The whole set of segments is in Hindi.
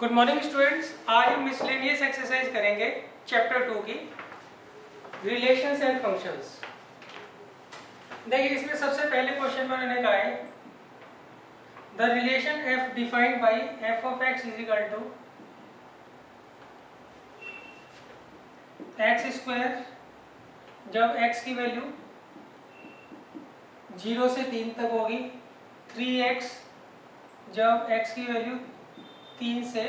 Good morning students. आज हम मिसलेनियस एक्सरसाइज करेंगे चैप्टर 2 की रिलेशंस एंड फंक्शंस। देखिए इसमें सबसे पहले क्वेश्चन में उन्होंने कहा है the relation f defined by f of x is equal to x square जब x की वैल्यू 0 से 3 तक होगी, 3x जब x की वैल्यू 3 से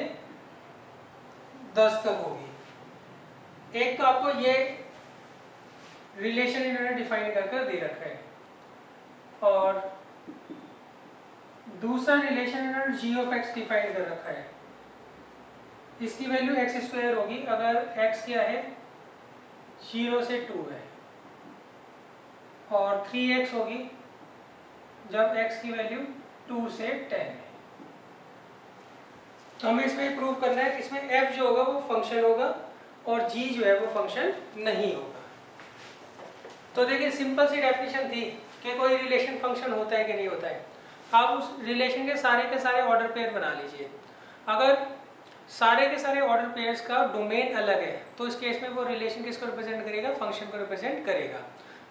10 तक होगी। एक तो आपको ये रिलेशन इन्होंने डिफाइन करके दे रखा है और दूसरा रिलेशन इन्होंने g ऑफ x डिफाइन कर रखा है। इसकी वैल्यू एक्स स्क्वायर होगी अगर x क्या है 0 से 2 है और 3x होगी जब x की वैल्यू 2 से 10 है। तो हमें इसमें प्रूव करना है कि इसमें f जो होगा वो फंक्शन होगा और g जो है वो फंक्शन नहीं होगा। तो देखिए सिंपल सी डेफिनेशन थी कि कोई रिलेशन फंक्शन होता है कि नहीं होता है। आप उस रिलेशन के सारे ऑर्डर पेयर बना लीजिए। अगर सारे के सारे ऑर्डर पेयर्स का डोमेन अलग है तो इस केस में वो रिलेशन किसको रिप्रेजेंट करेगा, फंक्शन को रिप्रेजेंट करेगा।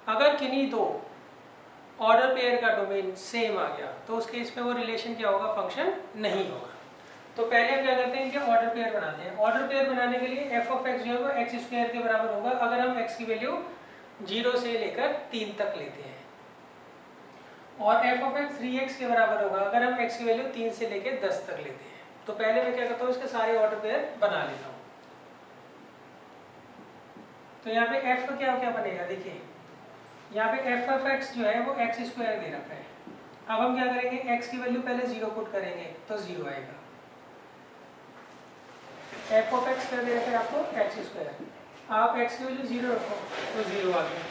अगर किन्हीं दो ऑर्डर पेयर का डोमेन सेम आ गया तो उस केस में वो रिलेशन क्या होगा, फंक्शन नहीं होगा। तो पहले हम क्या करते हैं कि ऑर्डर पेयर बनाते हैं। ऑर्डर पेयर बनाने के लिए f ऑफ x जो है वो एक्स स्क्वायर के बराबर होगा अगर हम x की वैल्यू 0 से लेकर 3 तक लेते हैं, और f ऑफ x 3x के बराबर होगा अगर हम x की वैल्यू 3 से लेकर 10 तक लेते हैं। तो पहले मैं क्या करता हूँ, इसके सारे ऑर्डर पेयर बना लेता हूँ। तो यहाँ पे f का क्या बनेगा, देखिए यहाँ पे f ऑफ x जो है वो एक्स स्क्वायर दे रखा है। अब हम क्या करेंगे, x की वैल्यू पहले 0 पुट करेंगे तो 0 आएगा। f ऑफ x कर दे रखा है आपको एक्स स्क्वायर, आप x की वैल्यू 0 रखो तो 0 आ गया।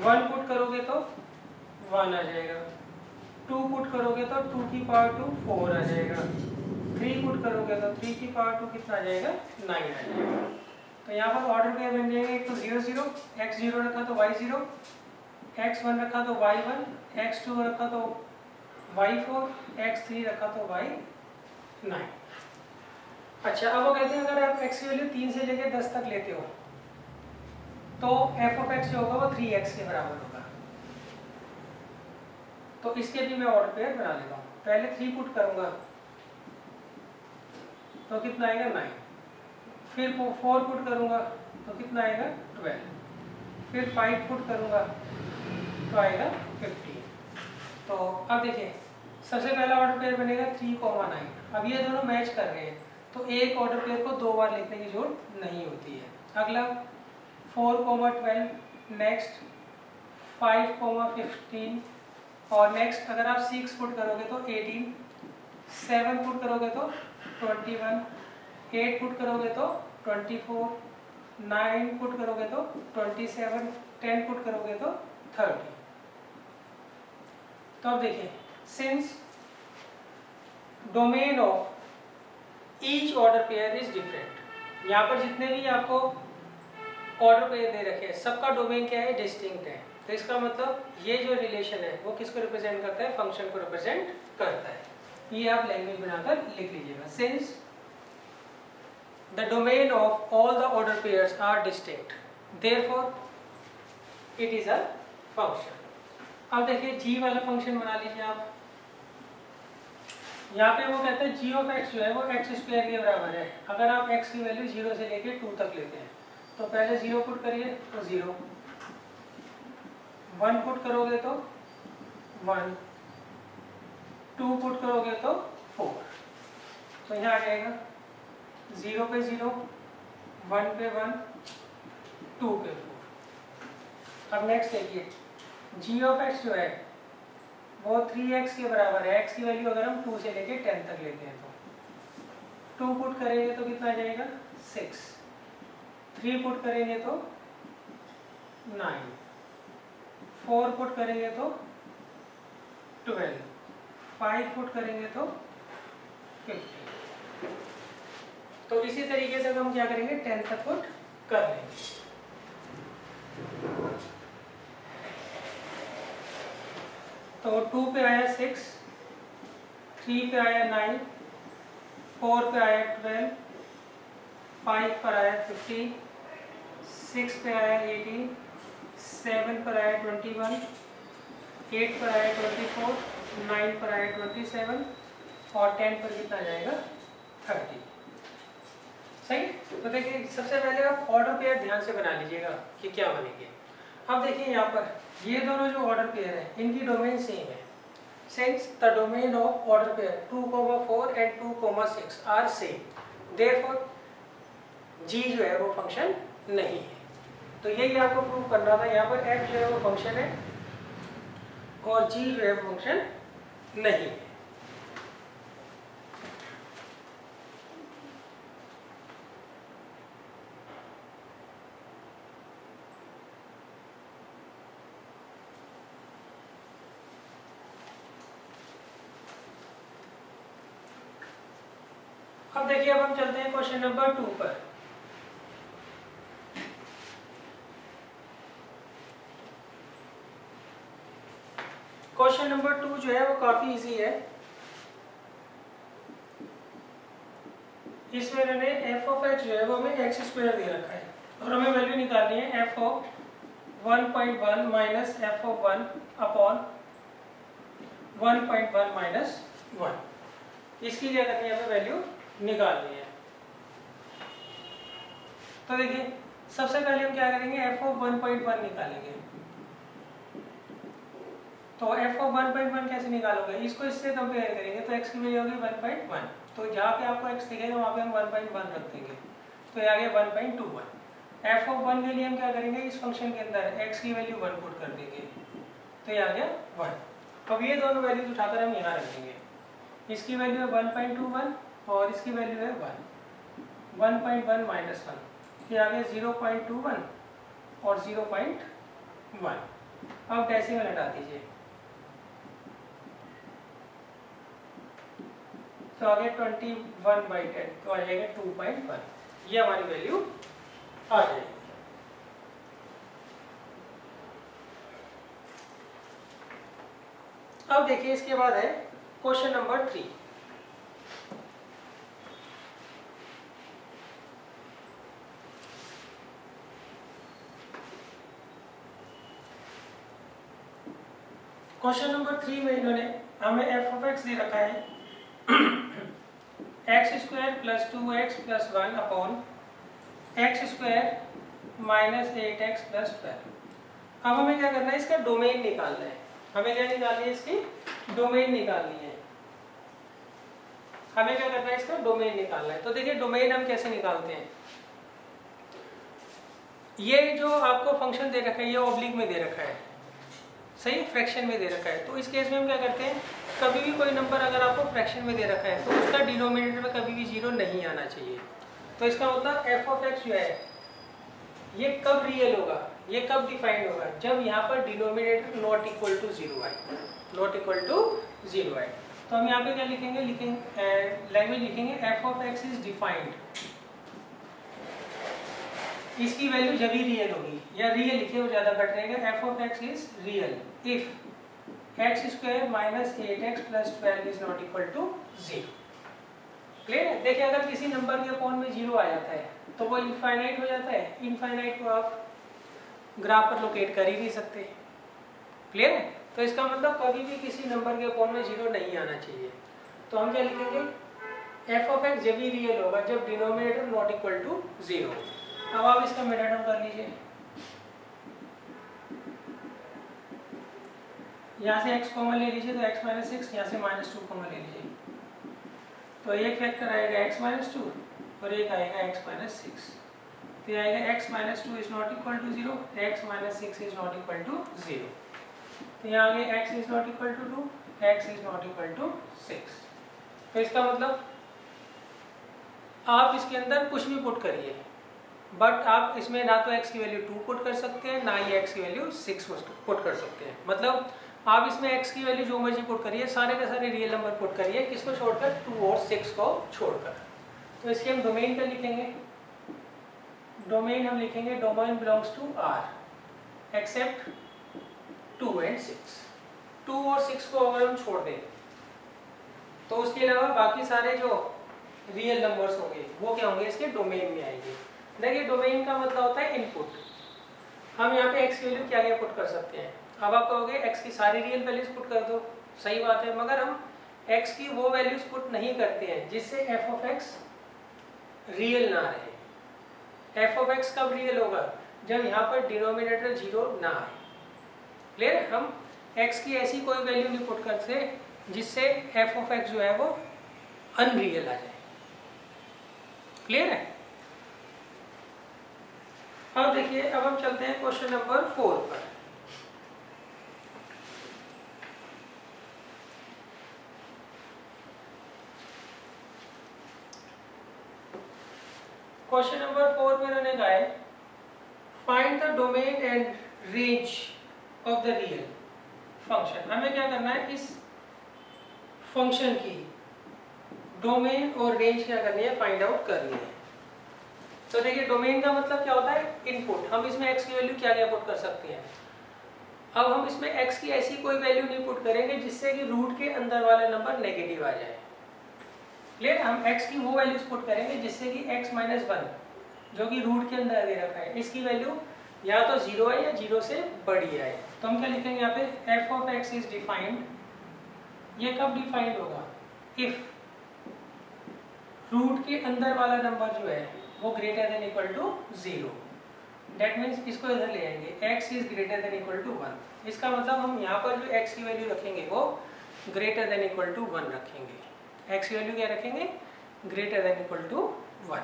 1 पुट करोगे तो 1 आ जाएगा, 2 पुट करोगे तो 2 की पावर 2 4 आ जाएगा, 3 पुट करोगे तो 3 की पावर 2 कितना आ जाएगा, 9 आ जाएगा। तो यहाँ पर ऑर्डर पेयर बन जाएंगे, एक तो 0 0, x 0 रखा तो y 0, x 1 रखा तो y 1, x 2 रखा तो y 4, x 3 रखा तो y 9। अच्छा, अब वो कहते हैं अगर आप x की वैल्यू 3 से लेकर 10 तक लेते हो तो f ऑफ x जो होगा वो 3x के बराबर होगा। तो इसके भी मैं ऑर्डर पेयर बना लेता हूँ। पहले 3 पुट करूंगा तो कितना आएगा 9, फिर 4 पुट करूंगा तो कितना आएगा 12, फिर 5 पुट करूंगा तो आएगा 15। तो अब देखिए सबसे पहला ऑर्डर पेयर बनेगा 3,9। अब ये दोनों मैच कर रहे हैं तो एक ऑर्डर पेयर को 2 बार लिखने की जरूरत नहीं होती है। अगला 4,12, नेक्स्ट 5,15 और नेक्स्ट अगर आप 6 पुट करोगे तो 18, 7 पुट करोगे तो 21, 8 पुट करोगे तो 24, 9 पुट करोगे तो 27, 10 पुट करोगे तो 30। तो अब देखिए since domain of each order pair is different, यहाँ पर जितने भी आपको ऑर्डर पेयर दे रखे हैं सबका डोमेन क्या है, डिस्टिंक्ट है। तो इसका मतलब ये जो रिलेशन है वो किसको रिप्रेजेंट करता है, फंक्शन को रिप्रेजेंट करता है। ये आप लैंग्वेज बनाकर लिख लीजिएगा। Since the domain of all the order pairs are distinct therefore it is a function. अब देखिए g वाला फंक्शन बना लीजिए आप। यहाँ पे वो कहते हैं g ऑफ x जो है वो एक्स स्क्वायर के बराबर है अगर आप x की वैल्यू 0 से लेके 2 तक लेते हैं। तो पहले 0 पुट करिए तो 0, 1 पुट करोगे तो 1, 2 पुट करोगे तो 4। तो यहाँ आ जाएगा 0 पे 0, 1 पे 1, 2 पे 4। अब नेक्स्ट देखिए g ऑफ x जो है वो 3x के बराबर है। x की वैल्यू अगर हम 2 से लेके 10 तक लेते हैं तो 2 पुट करेंगे तो कितना आ जाएगा 6, 3 पुट करेंगे तो 9, 4 पुट करेंगे तो 12, 5 पुट करेंगे तो 15। तो इसी तरीके से हम क्या करेंगे 10 तक पुट कर लेंगे। तो 2 पे आया 6, 3 पे आया 9, 4 पे आया 12, 5 पर आया 15, 6 पे आया 18, 7 पर आया 21, 8 पर आया 24, 9 पर आया 27 और 10 पर कितना जाएगा 30। सही। तो देखिए सबसे पहले आप ऑर्डर पेयर ध्यान से बना लीजिएगा कि क्या बनेंगे। अब देखिए यहाँ पर ये दोनों जो ऑर्डर पेयर है इनकी डोमेन सेम है। Since the domain of order pair 2,4 and 2,6 are same, therefore G जो है वो फंक्शन नहीं है। तो यही आपको प्रूव करना था। यहाँ पर एफ जो है वो फंक्शन है और जी जो है वो फंक्शन नहीं है। अब देखिए अब हम चलते हैं क्वेश्चन नंबर 2 पर। क्वेश्चन नंबर 2 जो है वो काफी इजी है। इसमें इन्होंने एफ ऑफ एक्स जो है वो हमें एक्स स्क्वायर दे रखा है और हमें वैल्यू निकालनी है F of 1.1 minus F of 1 upon 1.1 minus 1। इसकी क्या करनी है, हमें वैल्यू निकालनी है। तो देखिए सबसे पहले हम क्या करेंगे, एफ ऑफ 1.1 निकालेंगे। तो एफ ऑफ 1.1 कैसे निकालोगे, इसको इससे कंपेयर करेंगे तो एक्स की वैल्यू होगी 1.1। तो जहाँ पे आपको एक्स दिखेगा वहाँ पे हम 1.1 रख देंगे, तो ये आ गया 1.21। एफ ऑफ 1 के लिए हम क्या करेंगे, इस फंक्शन के अंदर एक्स की वैल्यू 1 पुट कर देंगे, तो ये आ गया 1। अब ये दोनों वैल्यूज उठाकर हम यहाँ रख देंगे। इसकी वैल्यू है 1.21 और इसकी वैल्यू है 1। 1.1 माइनस 1, ये आ गया 0.21 और 0.1। अब डेसिमल हटा दीजिए, तो आ गया 21/10, तो आ जाएगा 2.1। ये हमारी वैल्यू आ जाएगी। अब देखिए इसके बाद है क्वेश्चन नंबर 3। क्वेश्चन नंबर 3 में इन्होंने हमें एफ ऑफ एक्स दे रखा है x square plus 2x plus 1 upon x square minus 8x plus 12। अब हमें क्या करना है, इसका डोमेन निकालना है। हमें क्या निकालनी है, इसकी डोमेन निकालनी है। हमें क्या करना है, इसका डोमेन निकालना है। तो देखिए डोमेन हम कैसे निकालते हैं। ये जो आपको फंक्शन दे रखा है ये ऑब्लिक में दे रखा है, सही, फ्रैक्शन में दे रखा है। तो इस केस में हम क्या करते हैं, कभी भी कोई नंबर अगर आपको फ्रैक्शन में दे रखा है तो उसका डिनोमिनेटर में कभी भी 0 नहीं आना चाहिए। तो इसका मतलब एफ ऑफ एक्स जो है ये कब रियल होगा, ये कब डिफाइंड होगा, जब यहाँ पर डिनोमिनेटर नॉट इक्वल टू 0 आए, नॉट इक्वल टू 0 आए। तो हम यहाँ पे क्या लिखेंगे, लैंग्वेज लिखेंगे F of x is defined. इसकी वैल्यू जब ही रियल होगी, या रियल लिखे वो ज़्यादा बेटर रहेगा। F of x is real if x square minus 8x plus 12 is not equal to 0। Clear है। देखिए अगर किसी नंबर के अपॉन में 0 आ जाता है तो वो इनफाइनाइट हो जाता है। इनफाइनाइट को आप ग्राफ पर लोकेट कर ही नहीं सकते। क्लियर है। तो इसका मतलब कभी भी किसी नंबर के अपॉन में 0 नहीं आना चाहिए। तो हम क्या लिखेंगे, एफ ऑफ एक्स जब भी रियल होगा जब डिनोमिनेटर नॉट इक्वल टू 0। अब आप इसका मेथड कर लीजिए। यहाँ से x कॉमन ले लीजिए तो x माइनस 6, यहाँ से -2 कॉमन ले लीजिए तो एक फैक्टर आएगा x माइनस 2 और एक आएगा x माइनस 6। तो आएगा x minus 2 is not equal to 0, x minus 6 is not equal to 0। तो यहाँ आगे x is not equal to 2, x is not equal to 6। तो इसका मतलब आप इसके अंदर कुछ भी पुट करिए, बट आप इसमें ना तो x की वैल्यू 2 पुट कर सकते हैं, ना ही x की वैल्यू 6 पुट कर सकते हैं। मतलब आप इसमें x की वैल्यू जो मर्जी पुट करिए, सारे के सारे रियल नंबर पुट करिए, किसको छोड़कर, 2 और 6 को छोड़कर। तो इसके हम डोमेन का लिखेंगे। डोमेन हम लिखेंगे domain belongs to R except 2 and 6। 2 और 6 को अगर हम छोड़ दें तो उसके अलावा बाकी सारे जो रियल नंबर्स होंगे वो क्या होंगे, इसके डोमेन में आएंगे। देखिए डोमेन का मतलब होता है इनपुट। हम यहाँ पे x की वैल्यू क्या क्या पुट कर सकते हैं। अब आप कहोगे x की सारी रियल वैल्यूज पुट कर दो, सही बात है, मगर हम x की वो वैल्यूज पुट नहीं करते हैं जिससे f ऑफ x रियल ना रहे। f ऑफ x कब रियल होगा, जब यहाँ पर डिनोमिनेटर 0 ना आए। क्लियर, हम x की ऐसी कोई वैल्यू नहीं पुट करते जिससे f ऑफ x जो है वो अनरियल आ जाए। क्लियर है। अब देखिए, अब हम चलते हैं क्वेश्चन नंबर 4 पर। क्वेश्चन नंबर 4 में उन्होंने कहा है find the domain and range of the real function. हमें क्या करना है, इस फंक्शन की डोमेन और रेंज क्या करनी है, फाइंड आउट करनी है। तो देखिए डोमेन का मतलब क्या होता है, इनपुट। हम इसमें x की वैल्यू क्या क्या पुट कर सकते हैं। अब हम इसमें x की ऐसी कोई वैल्यू नहीं पुट करेंगे जिससे कि रूट के अंदर वाला नंबर नेगेटिव आ जाए। क्लियर, हम x की वो वैल्यूज पुट करेंगे जिससे कि x माइनस 1 जो कि रूट के अंदर दे रखा है, इसकी वैल्यू या तो 0 है या 0 से बड़ी आए। तो हम क्या लिखेंगे यहाँ पे, f of x is defined. ये कब डिफाइंड होगा, इफ रूट के अंदर वाला नंबर जो है वो greater than equal to 0। That means इसको इधर ले आएंगे, x is greater than equal to 1। इसका मतलब हम यहाँ पर जो x की वैल्यू रखेंगे वो ग्रेटर देन इक्वल टू 1 रखेंगे। x की वैल्यू क्या रखेंगे, ग्रेटर देन इक्वल टू 1।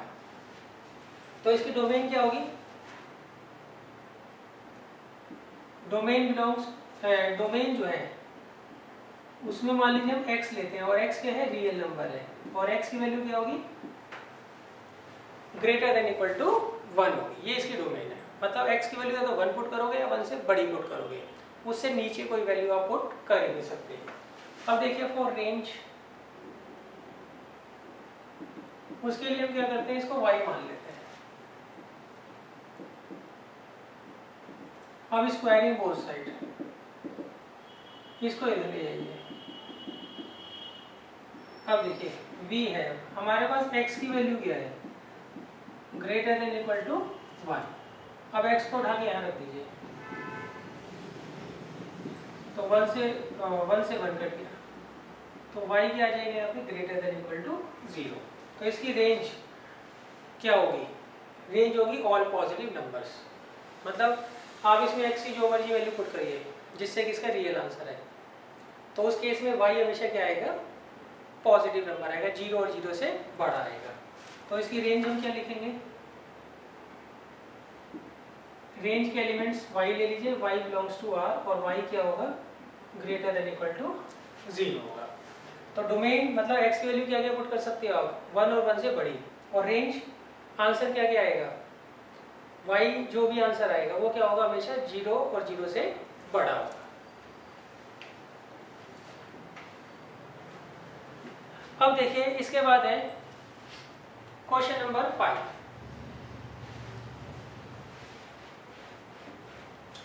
तो इसकी डोमेन क्या होगी, डोमेन बिलोंग्स, डोमेन जो है उसमें मान लीजिए हम x लेते हैं और x क्या है, रियल नंबर है, और x की वैल्यू क्या होगी, ग्रेटर देन इक्वल टू 1 होगी। ये इसकी डोमेन है। मतलब x की वैल्यू या तो 1 पुट करोगे या 1 से बड़ी पुट करोगे, उससे नीचे कोई वैल्यू आप पुट कर ही नहीं सकते। अब देखिए फॉर रेंज, उसके लिए हम क्या करते हैं, इसको y मान लेते हैं। अब स्क्वायरिंग बोथ साइड, इसको इधर ले जाइए। अब देखिए v है, हमारे पास x की वैल्यू क्या है, ग्रेटर देन इक्वल टू 1। अब x को उठा के यहाँ रख दीजिए, तो 1 से 1 कट गया, तो y क्या आ जाएगा यहाँ पे, ग्रेटर देन इक्वल टू 0। तो इसकी रेंज क्या होगी, रेंज होगी ऑल पॉजिटिव नंबर्स। मतलब आप इसमें x की जो मर्जी वैल्यू पुट करिए जिससे कि इसका रियल आंसर है, तो उस केस में y हमेशा क्या आएगा, पॉजिटिव नंबर आएगा, 0 और 0 से बड़ा आएगा। तो इसकी रेंज हम क्या लिखेंगे, रेंज के एलिमेंट्स y ले लीजिए, y बिलोंग्स टू r, और y क्या होगा, ग्रेटर देन इक्वल टू 0 होगा। तो डोमेन मतलब x की वैल्यू क्या क्या पुट कर सकते हो आप, 1 और 1 से बड़ी, और रेंज आंसर क्या क्या आएगा, y जो भी आंसर आएगा वो क्या होगा, हमेशा 0 और 0 से बड़ा होगा। अब देखिए इसके बाद है क्वेश्चन नंबर 5।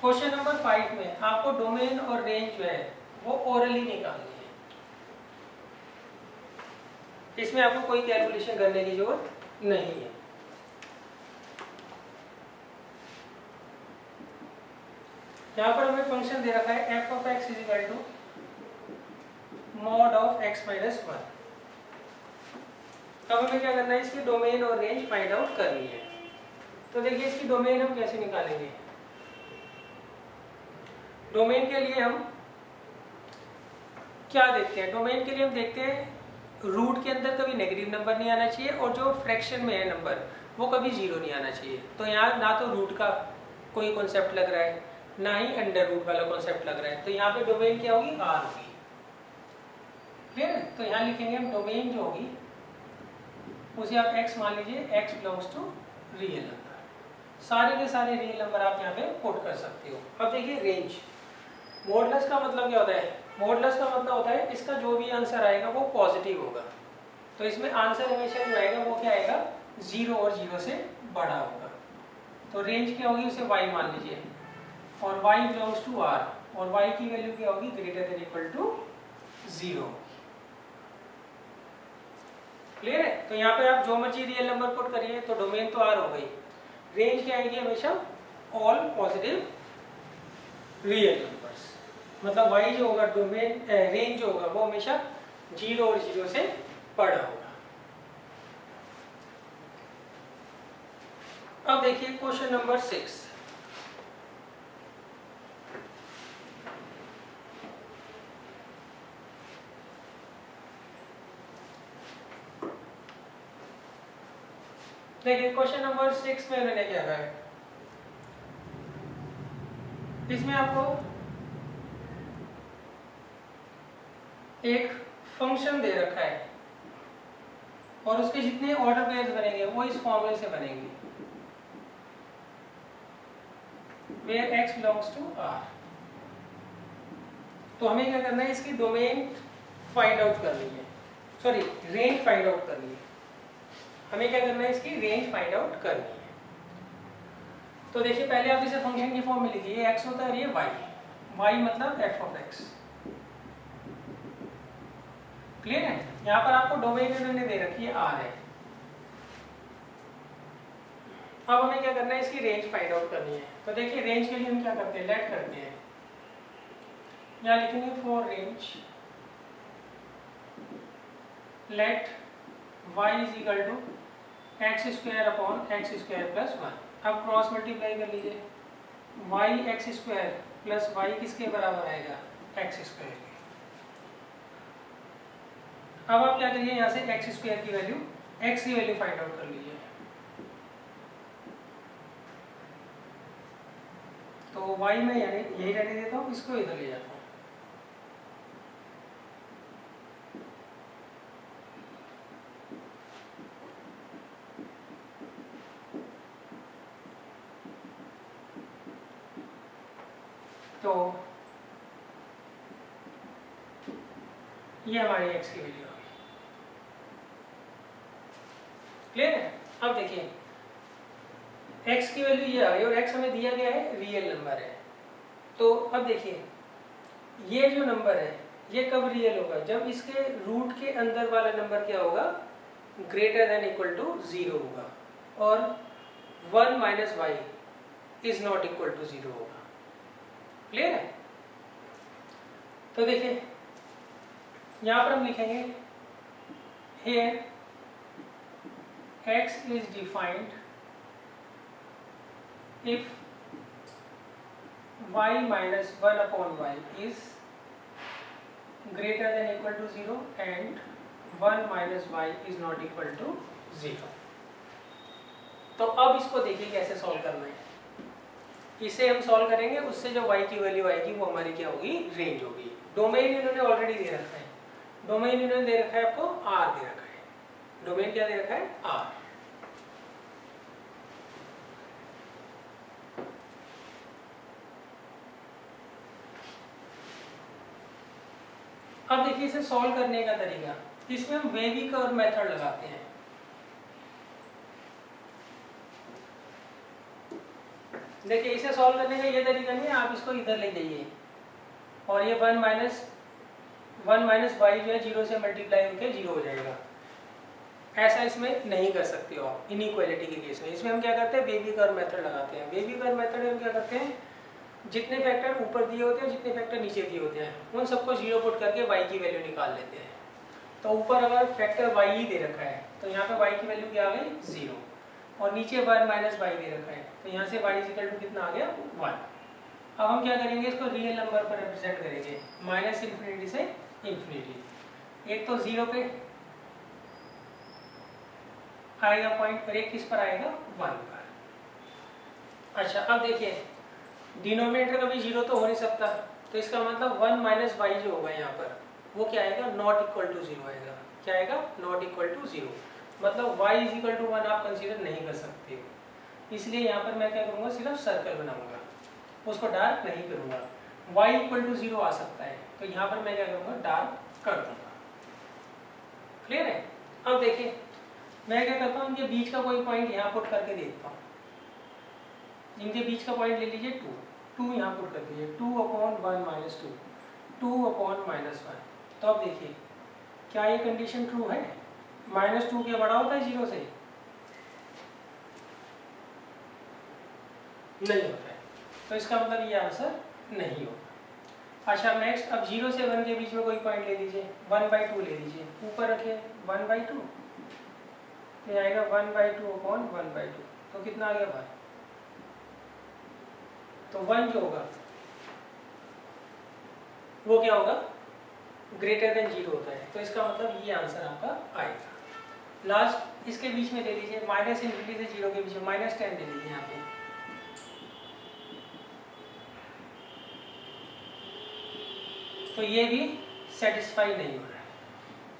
क्वेश्चन नंबर 5 में आपको डोमेन और रेंज जो है वो ओरली निकालनी है। इसमें आपको कोई कैलकुलेशन करने की जरूरत नहीं है। यहाँ पर हमें फंक्शन दे रखा है f of x is equal to mod of x minus 1। अब हमें क्या करना है, इसकी डोमेन और रेंज फाइंड आउट करनी है। तो देखिए इसकी डोमेन हम कैसे निकालेंगे। डोमेन के लिए हम क्या देखते हैं, डोमेन के लिए हम देखते हैं रूट के अंदर कभी नेगेटिव नंबर नहीं आना चाहिए, और जो फ्रैक्शन में है नंबर वो कभी 0 नहीं आना चाहिए। तो यहाँ ना तो रूट का कोई कॉन्सेप्ट लग रहा है, ना ही अंडर रूट वाला कॉन्सेप्ट लग रहा है। तो यहाँ पे डोमेन क्या होगी, r होगी। ठीक है, तो यहाँ लिखेंगे हम डोमेन जो होगी उसे आप x मान लीजिए, x belongs to real number. सारे के सारे रियल नंबर आप यहाँ पे पुट कर सकते हो। अब देखिए रेंज, मॉडुलस का मतलब क्या होता है, मॉडुलस का मतलब होता है इसका जो भी आंसर आएगा वो पॉजिटिव होगा। तो इसमें आंसर हमेशा जो आएगा वो क्या आएगा, 0 और 0 से बड़ा होगा। तो रेंज क्या होगी, उसे y मान लीजिए, और y बिलोंग्स टू r, और y की वैल्यू क्या होगी, greater than equal to 0। Clear है? तो यहाँ पे आप जो मर्जी रियल नंबर पुट करिए तो डोमेन तो आर हो गई, रेंज क्या आएगी हमेशा ऑल पॉजिटिव रियल नंबर्स, मतलब y जो होगा डोमेन रेंज जो होगा वो हमेशा 0 और 0 से बड़ा होगा। अब देखिए क्वेश्चन नंबर 6। देखिए क्वेश्चन नंबर 6 में उन्होंने क्या कहा है, इसमें आपको एक फंक्शन दे रखा है और उसके जितने ऑर्डर पेयर्स बनेंगे वो इस फॉर्मूले से बनेंगे, where x belongs to R। तो हमें क्या करना है, इसकी डोमेन फाइंड आउट करनी है, सॉरी रेंज फाइंड आउट करनी है। हमें क्या करना है, इसकी रेंज फाइंड आउट करनी है। तो देखिए पहले आप इसे फंक्शन की फॉर्म में लिखिए, ये x होता है और ये y मतलब f ऑफ x। क्लियर है? यहाँ पर आपको डोमेन इन्होंने दे रखी है R है। अब हमें क्या करना है, इसकी रेंज फाइंड आउट करनी है। तो देखिए रेंज के लिए हम क्या करते हैं, लेट करते हैं, यहाँ लिखेंगे for range let y is equal to x square upon x square plus 1। अब क्रॉस मल्टीप्लाई कर लीजिए, y x square plus y किसके बराबर आएगा, एक्स स्क्वायर के। अब आप क्या करिए, यहाँ से एक्स स्क्वायर की वैल्यू x की वैल्यू फाइंड आउट कर लीजिए। तो y में यानी यही रहने देता हूँ, इसको इधर ले जाता हूँ। तो ये हमारी x की वैल्यू होगी। क्लियर है? अब देखिए x की वैल्यू ये आ गई और x हमें दिया गया है रियल नंबर है। तो अब देखिए ये जो नंबर है ये कब रियल होगा, जब इसके रूट के अंदर वाला नंबर क्या होगा, ग्रेटर देन इक्वल टू 0 होगा और 1 minus y is not equal to 0 होगा। क्लियर है? तो देखिए यहाँ पर हम लिखेंगे here x is defined if y minus 1 upon y is greater than equal to 0 and 1 minus y is not equal to 0। तो अब इसको देखिए कैसे सॉल्व करना है। इसे हम सॉल्व करेंगे, उससे जो y की वैल्यू आएगी वो हमारी क्या होगी, रेंज होगी। डोमेन इन्होंने ऑलरेडी दे रखा है, डोमेन इन्होंने दे रखा है आपको r दे रखा है। डोमेन क्या दे रखा है, r। अब देखिए इसे सॉल्व करने का तरीका, इसमें हम वेवी कर्व मेथड लगाते हैं। देखिए इसे सॉल्व करने का ये तरीका नहीं है, आप इसको इधर ले जाइए और ये 1 माइनस वाई जो है 0 से मल्टीप्लाई होकर 0 हो जाएगा। ऐसा इसमें नहीं कर सकते हो आप इनइक्वालिटी के केस में। इसमें हम क्या करते हैं, बेबी कर्व मेथड लगाते हैं। बेबी कर्व मेथड में हम क्या करते हैं, जितने फैक्टर ऊपर दिए होते हैं जितने फैक्टर नीचे दिए होते हैं उन सबको 0 पुट करके y की वैल्यू निकाल लेते हैं। तो ऊपर अगर फैक्टर y ही दे रखा है तो यहाँ पे y की वैल्यू क्या आ गई, 0, और नीचे 1 माइनस वाई दे रखा है तो यहाँ से y इक्वल टू कितना आ गया, 1। अब हम क्या करेंगे, इसको रियल नंबर पर रिप्रेजेंट करेंगे, माइनस इन्फिनिटी से इन्फिनिटी। एक तो 0 पे आएगा पॉइंट और एक किस पर आएगा, 1 पर। अच्छा अब देखिए डिनोमिनेटर कभी 0 तो हो नहीं सकता, तो इसका मतलब 1 माइनस वाई जो होगा यहाँ पर वो क्या आएगा, नॉट इक्वल टू 0 आएगा। क्या आएगा, नॉट इक्वल टू 0, मतलब y इज इक्वल टू 1 आप कंसीडर नहीं कर सकते हो। इसलिए यहाँ पर मैं क्या करूँगा, सिर्फ सर्कल बनाऊंगा, उसको डार्क नहीं करूँगा। y इक्वल टू 0 आ सकता है तो यहाँ पर मैं क्या करूँगा, डार्क कर दूँगा। क्लियर है? अब देखिए मैं क्या करता हूँ, इनके बीच का कोई पॉइंट यहाँ पुट करके देखता हूँ। इनके बीच का पॉइंट ले लीजिए 2 यहाँ पुट कर दीजिए, 2/1 माइनस 2 2/-1। तो अब देखिए क्या ये कंडीशन ट्रू है, -2 क्या बड़ा होता है 0 से? नहीं होता है, तो इसका मतलब ये आंसर नहीं होगा। अच्छा नेक्स्ट, अब 0 से 1 के बीच में कोई पॉइंट ले लीजिए, 1/2 ले लीजिए, ऊपर रखिए 1/2, तो आएगा 1/2 अपॉन 1/2, तो कितना आ गया 1। तो 1 जो होगा वो क्या होगा, ग्रेटर देन 0 होता है, तो इसका मतलब ये आंसर आपका आएगा। लास्ट इसके बीच में ले लीजिए, -∞ से 0 के बीच में -10 ले लीजिए यहाँ पे, तो ये भी सेटिस्फाई नहीं हो रहा है,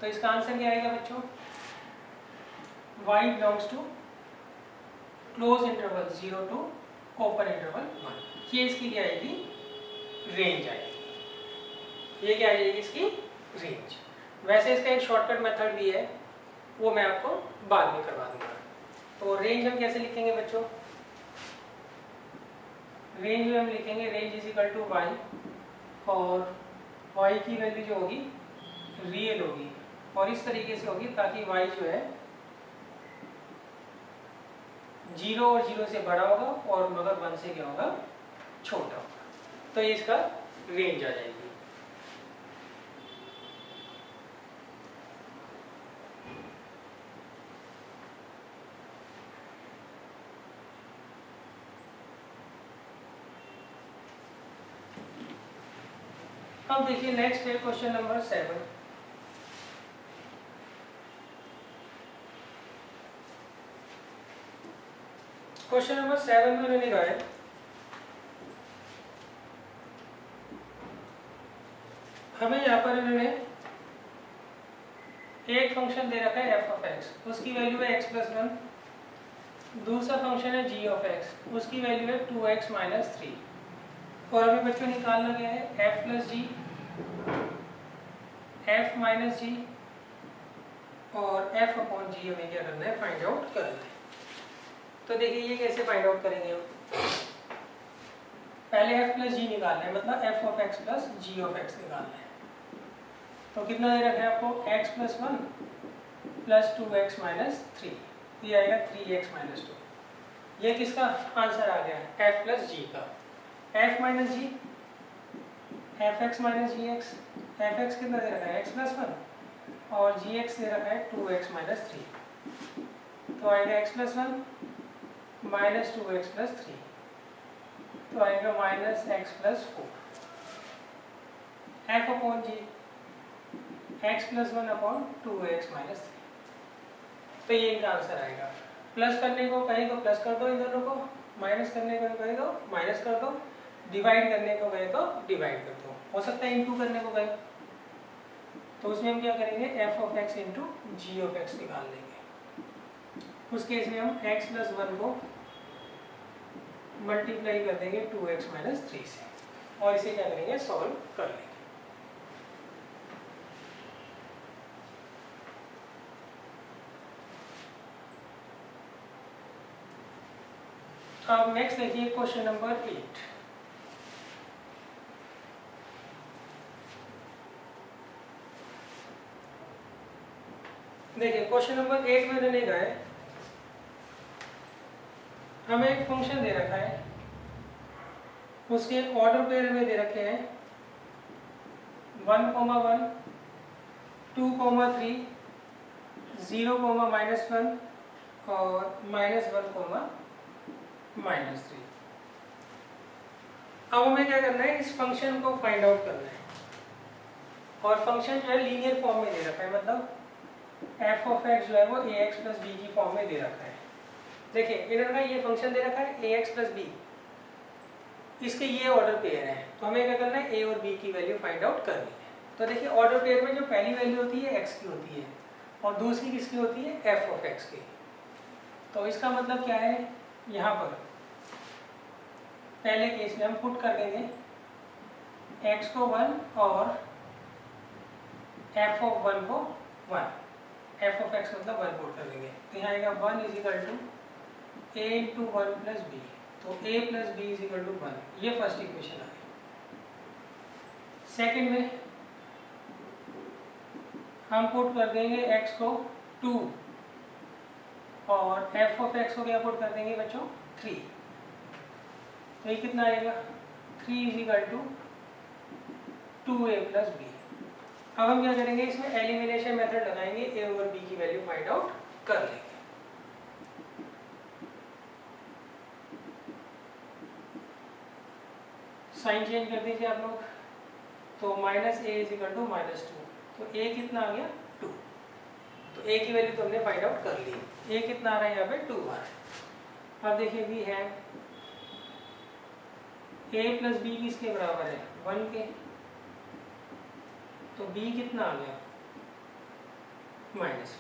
तो इसका आंसर क्या आएगा बच्चों, y belongs to close interval 0 to open interval 1, ये इसकी क्या आएगी, रेंज आएगी, ये क्या आ जाएगी इसकी रेंज। वैसे इसका एक शॉर्टकट मेथड भी है, वो मैं आपको बाद में करवा दूंगा। तो रेंज हम कैसे लिखेंगे बच्चों, रेंज में हम लिखेंगे range is equal to y, और y की वैल्यू जो होगी रियल होगी, और इस तरीके से होगी ताकि y जो है 0 और 0 से बड़ा होगा और मगर 1 से क्या होगा, छोटा होगा, तो ये इसका रेंज आ जाएगी। अब देखिए नेक्स्ट है क्वेश्चन नंबर 7। क्वेश्चन नंबर 7 में उन्होंने कहा है हमें यहाँ पर इन्होंने एक फंक्शन दे रखा है f of x, उसकी वैल्यू है x + 1, दूसरा फंक्शन है g of x, उसकी वैल्यू है 2x - 3, और अभी बच्चों निकालना क्या है, f + g, f - g और f अपॉन g हमें क्या करना है, फाइंड आउट करना है। तो देखिए ये कैसे फाइंड आउट करेंगे हम, पहले f + g निकालना है, मतलब f of x + g of x निकालना है। तो कितना दे रखा है आपको, x + 1 + 2x - 3, ये आएगा 3x - 2, ये किसका आंसर आ गया, f + g का। f - g, fx - gx, fx कितना दे रखा है, x + 1, और gx दे रखा है 2x - 3, तो आएगा x + 1 - 2x + 3, तो आएगा -x + 4, f upon g x + 1 upon 2x - 3, तो ये इनका आंसर आएगा। प्लस करने को कहे तो प्लस कर दो इन दोनों को, माइनस करने को कहे तो माइनस कर दो, डिवाइड करने को कहे तो डिवाइड कर दो, हो सकता है इनटू करने को कहे तो उसमें हम क्या करेंगे, f of x into g of x निकाल लेंगे। उस केस में हम x + 1 को मल्टीप्लाई कर देंगे 2x - 3 से, और इसे क्या करेंगे, सॉल्व कर लेंगे। अब नेक्स्ट देखिए क्वेश्चन नंबर 8। देखिए क्वेश्चन नंबर 8 में उन्होंने कहा है हमें एक फंक्शन दे रखा है, उसके ऑर्डर पेयर में दे रखे हैं 1, 1, 2, 3, 0, -1 और -1, -3। अब हमें क्या करना है, इस फंक्शन को फाइंड आउट करना है, और फंक्शन जो है लीनियर फॉर्म में दे रखा है, मतलब f of x जो है वो ax + b की फॉर्म में दे रखा है। देखिए इन्होंने ये फंक्शन दे रखा है ax + b, इसके ये ऑर्डर पेयर है, तो हमें क्या करना है, a और b की वैल्यू फाइंड आउट करनी है। तो देखिए ऑर्डर पेयर में जो पहली वैल्यू होती है x की होती है, और दूसरी किसकी होती है, f of x की। तो इसका मतलब क्या है, यहाँ पर पहले केस में हम पुट कर देंगे x को 1 और f of 1 को 1, f of x मतलब 1 पुट कर देंगे, तो यहाँ आएगा 1 = a × 1 + b, तो a + b = 1, ये फर्स्ट इक्वेशन आ गई। सेकेंड में हम पुट कर देंगे x को 2 और एफ ऑफ एक्स को क्या पुट कर देंगे बच्चों 3, तो ये कितना आएगा 3 is equal to 2a plus b. अब हम क्या करेंगे इसमें एलिमिनेशन मेथड लगाएंगे, a ओवर b की वैल्यू फाइंड आउट कर लेंगे। साइन चेंज कर दीजिए आप लोग, तो minus a is equal to minus 2, तो a कितना आ गया 2, तो a की वैल्यू तो हमने फाइंड आउट कर ली, a कितना आ रहा है यहाँ पे 2 आ रहा है। अब देखिए वी है a प्लस बी किसके बराबर है 1 के, तो b कितना आ गया -1,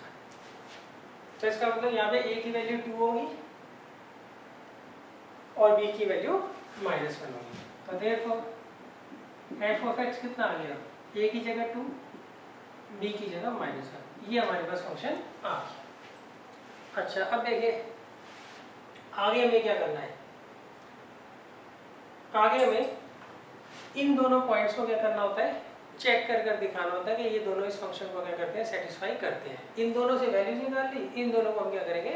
तो इसका मतलब यहाँ पे a की वैल्यू 2 होगी और b की वैल्यू -1 होगी, तो देयरफॉर f ऑफ x कितना आ गया a की जगह 2, b की जगह -1, ये हमारे पास फंक्शन आ गया। अच्छा अब देखिए आगे हमें क्या करना है, आगे हमें इन दोनों पॉइंट्स को क्या करना होता है चेक कर दिखाना होता है कि ये दोनों इस फंक्शन को क्या करते हैं सेटिस्फाई करते हैं। इन दोनों से वैल्यूज निकाल ली, इन दोनों को हम क्या करेंगे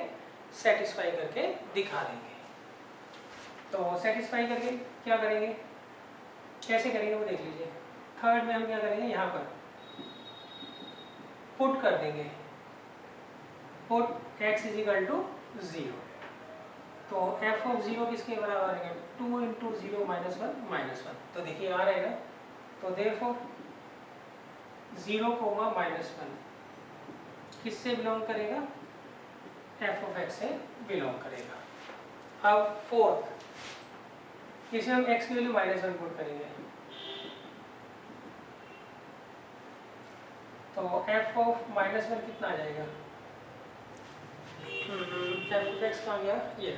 सेटिस्फाई करके दिखा देंगे। तो सेटिस्फाई करके क्या करेंगे, कैसे करेंगे वो देख लीजिए। थर्ड में हम क्या करेंगे यहाँ पर पुट कर देंगे, put x is equal to 0, तो f ऑफ 0 किसके बराबर है 2 इंटू 0 -1, तो देखिए आ रहेगा, तो देयरफॉर 0, -1 किससे बिलोंग करेगा f ऑफ x से बिलोंग करेगा। अब फोर्थ इसमें हम x की वैल्यू -1 पुट करेंगे, तो f ऑफ -1 कितना आ जाएगा f ऑफ x कहाँ गया ये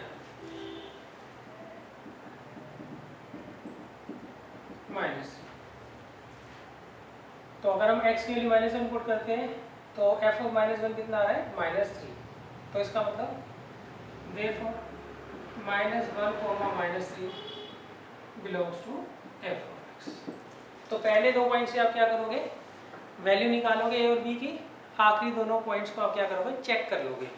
माइनस, तो अगर हम x की वैल्यू -1 पुट करते हैं तो f ऑफ -1 कितना आ रहा है -3, तो इसका मतलब therefore -1, -3 belongs to f of x। तो पहले दो पॉइंट से आप क्या करोगे वैल्यू निकालोगे a और b की, आखिरी दोनों पॉइंट्स को आप क्या करोगे चेक कर लोगे